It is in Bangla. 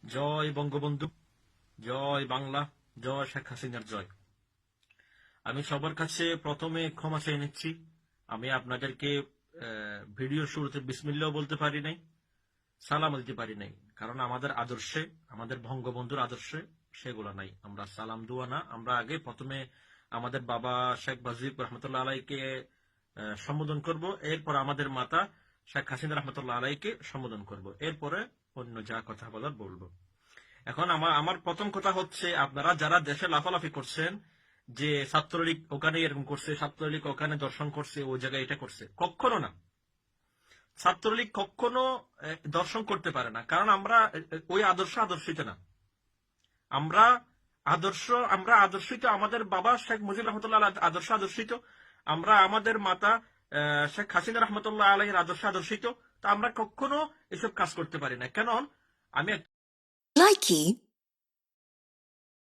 জয় বঙ্গবন্ধু, জয় বাংলা, জয় শেখ হাসিনার জয়। আমি সবার কাছে প্রথমে ক্ষমা চেয়ে নিচ্ছি। আমি আপনাদেরকে ভিডিও শুরুতে বিসমিল্লাহ বলতে পারি নাই, সালাম দিতে পারি নাই, কারণ আমাদের আদর্শে, আমাদের বঙ্গবন্ধুর আদর্শে সেগুলো নাই। আমরা সালাম দুয়া না, আমরা আগে প্রথমে আমাদের বাবা শেখ মুজিব রহমতুল্লাহ আলাইকে সম্বোধন করব, এরপর আমাদের মাতা শেখ হাসিনা রহমতুল্লাহ আলাইকে সম্বোধন করব, এরপরে অন্য যা কথা বলার বলবো। এখন আমার প্রথম কথা হচ্ছে, আপনারা যারা দেশে লাফালাফি করছেন যে ছাত্রলীগ ওখানে এরকম করছে, ছাত্রলীগ ওখানে দর্শন করছে, ওই জায়গায় এটা করছে, কখনো না। ছাত্রলীগ কখনো দর্শন করতে পারে না, কারণ আমরা ওই আদর্শিত না। আমরা আমরা আদর্শিত আমাদের বাবা শেখ মুজিব রহমতুল্লাহ আদর্শিত, আমরা আমাদের মাতা শেখ হাসিনা রহমতুল্লাহ আলাইহির আদর্শিত। তা আমরা কখনো এসব কাজ করতে পারি না। কেন? আমি Likey